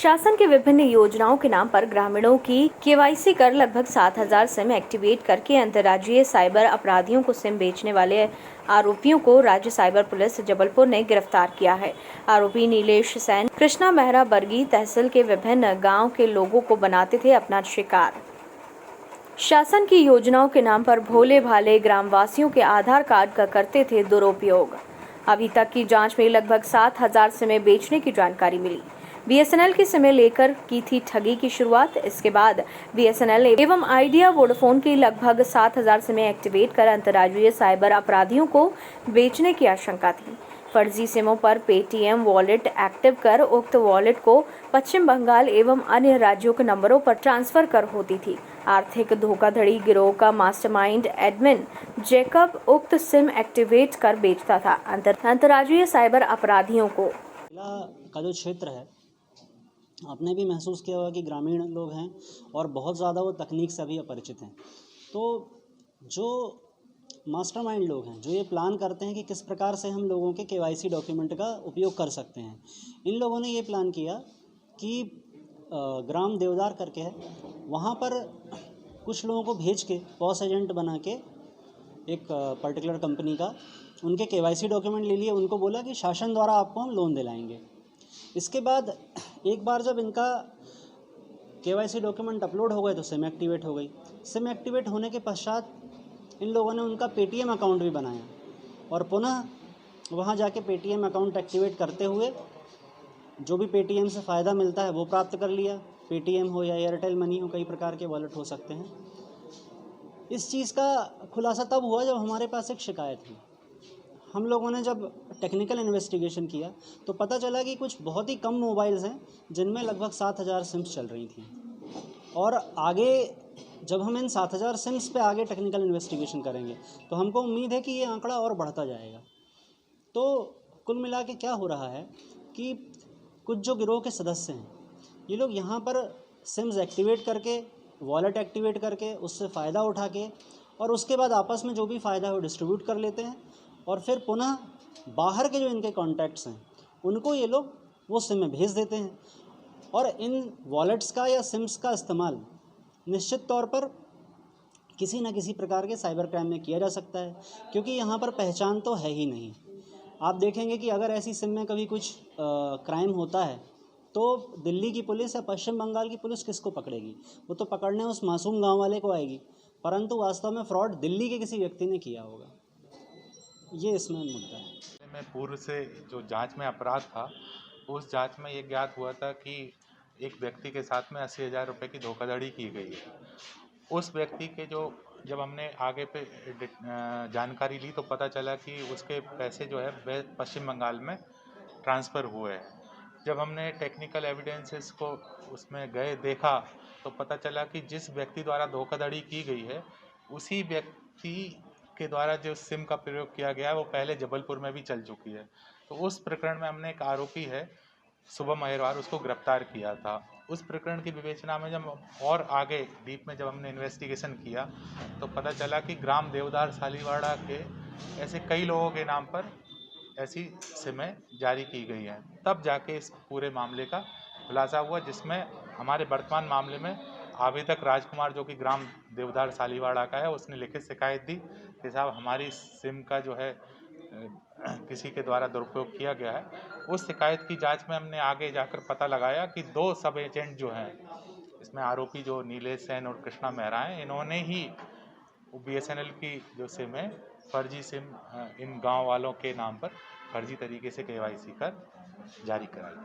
शासन की विभिन्न योजनाओं के नाम पर ग्रामीणों की केवाईसी कर लगभग 7,000 सिम एक्टिवेट करके अंतर्राज्यीय साइबर अपराधियों को सिम बेचने वाले आरोपियों को राज्य साइबर पुलिस जबलपुर ने गिरफ्तार किया है। आरोपी नीलेश सैन कृष्णा मेहरा बरगी तहसील के विभिन्न गाँव के लोगों को बनाते थे अपना शिकार। शासन की योजनाओं के नाम पर भोले भाले ग्रामवासियों के आधार कार्ड का करते थे दुरुपयोग। अभी तक की जांच में लगभग 7,000 सिमें बेचने की जानकारी मिली। बीएसएनएल की सिमें लेकर की थी ठगी की शुरुआत। इसके बाद बीएसएनएल एवं आइडिया वोडाफोन की लगभग 7,000 सिमें एक्टिवेट कर अंतर्राज्यीय साइबर अपराधियों को बेचने की आशंका थी। फर्जी सिमों पर पेटीएम वॉलेट एक्टिव कर उक्त वॉलेट को पश्चिम बंगाल एवं अन्य राज्यों के नंबरों पर ट्रांसफर कर होती थी। आर्थिक धोखाधड़ी गिरोह का मास्टरमाइंड एडमिन जैकब उक्त सिम एक्टिवेट कर बेचता था अंतर्राज्यीय साइबर अपराधियों को। का जो क्षेत्र है, आपने भी महसूस किया होगा कि ग्रामीण लोग हैं और बहुत ज़्यादा वो तकनीक से भी अपरिचित हैं। तो जो मास्टरमाइंड लोग हैं, जो ये प्लान करते हैं कि किस प्रकार से हम लोगों के केवाईसी डॉक्यूमेंट का उपयोग कर सकते हैं, इन लोगों ने ये प्लान किया कि ग्राम देवदार करके है, वहाँ पर कुछ लोगों को भेज के पॉस एजेंट बना के एक पर्टिकुलर कंपनी का उनके केवाईसी डॉक्यूमेंट ले लिए। उनको बोला कि शासन द्वारा आपको हम लोन दिलाएंगे। इसके बाद एक बार जब इनका केवाईसी डॉक्यूमेंट अपलोड हो गए तो सिम एक्टिवेट हो गई। सिम एक्टिवेट होने के पश्चात इन लोगों ने उनका पेटीएम अकाउंट भी बनाया और पुनः वहां जाके पेटीएम अकाउंट एक्टिवेट करते हुए जो भी पेटीएम से फ़ायदा मिलता है वो प्राप्त कर लिया। पेटीएम हो या एयरटेल मनी हो, कई प्रकार के वॉलेट हो सकते हैं। इस चीज़ का खुलासा तब हुआ जब हमारे पास एक शिकायत हुई। हम लोगों ने जब टेक्निकल इन्वेस्टिगेशन किया तो पता चला कि कुछ बहुत ही कम मोबाइल्स हैं जिनमें लगभग 7,000 सिम्स चल रही थी। और आगे जब हम इन 7,000 सिम्स पे आगे टेक्निकल इन्वेस्टिगेशन करेंगे तो हमको उम्मीद है कि ये आंकड़ा और बढ़ता जाएगा। तो कुल मिला के क्या हो रहा है कि कुछ जो गिरोह के सदस्य हैं, ये लोग यहाँ पर सिम्स एक्टिवेट करके, वॉलेट एक्टिवेट करके, उससे फ़ायदा उठा के और उसके बाद आपस में जो भी फ़ायदा है वो डिस्ट्रीब्यूट कर लेते हैं और फिर पुनः बाहर के जो इनके कॉन्टैक्ट्स हैं उनको ये लोग वो सिम में भेज देते हैं। और इन वॉलेट्स का या सिम्स का इस्तेमाल निश्चित तौर पर किसी न किसी प्रकार के साइबर क्राइम में किया जा सकता है, क्योंकि यहाँ पर पहचान तो है ही नहीं। आप देखेंगे कि अगर ऐसी सिम में कभी कुछ क्राइम होता है तो दिल्ली की पुलिस या पश्चिम बंगाल की पुलिस किसको पकड़ेगी? वो तो पकड़ने उस मासूम गाँव वाले को आएगी, परंतु वास्तव में फ्रॉड दिल्ली के किसी व्यक्ति ने किया होगा। ये इसमें मुद्दा है। में पूर्व से जो जांच में अपराध था, उस जांच में ये ज्ञात हुआ था कि एक व्यक्ति के साथ में 80,000 रुपये की धोखाधड़ी की गई है। उस व्यक्ति के जब हमने आगे पे जानकारी ली तो पता चला कि उसके पैसे जो है वे पश्चिम बंगाल में ट्रांसफ़र हुए हैं। जब हमने टेक्निकल एविडेंसेस को उसमें गए देखा तो पता चला कि जिस व्यक्ति द्वारा धोखाधड़ी की गई है, उसी व्यक्ति के द्वारा जो सिम का प्रयोग किया गया है वो पहले जबलपुर में भी चल चुकी है। तो उस प्रकरण में हमने एक आरोपी है शुभम अहिरवार, उसको गिरफ्तार किया था। उस प्रकरण की विवेचना में जब और आगे डीप में जब हमने इन्वेस्टिगेशन किया तो पता चला कि ग्राम देवदार सालीवाड़ा के ऐसे कई लोगों के नाम पर ऐसी सिमें जारी की गई हैं। तब जाके इस पूरे मामले का खुलासा हुआ, जिसमें हमारे वर्तमान मामले में आवेदक राजकुमार जो कि ग्राम देवदार सालीवाड़ा का है, उसने लिखित शिकायत दी कि साहब हमारी सिम का जो है किसी के द्वारा दुरुपयोग किया गया है। उस शिकायत की जांच में हमने आगे जाकर पता लगाया कि 2 सब एजेंट जो हैं, इसमें आरोपी जो नीलेश सैन और कृष्णा मेहरा हैं, इन्होंने ही बीएसएनएल की जो सिम है फर्जी सिम इन गांव वालों के नाम पर फर्जी तरीके से केवाईसी कर जारी कराई।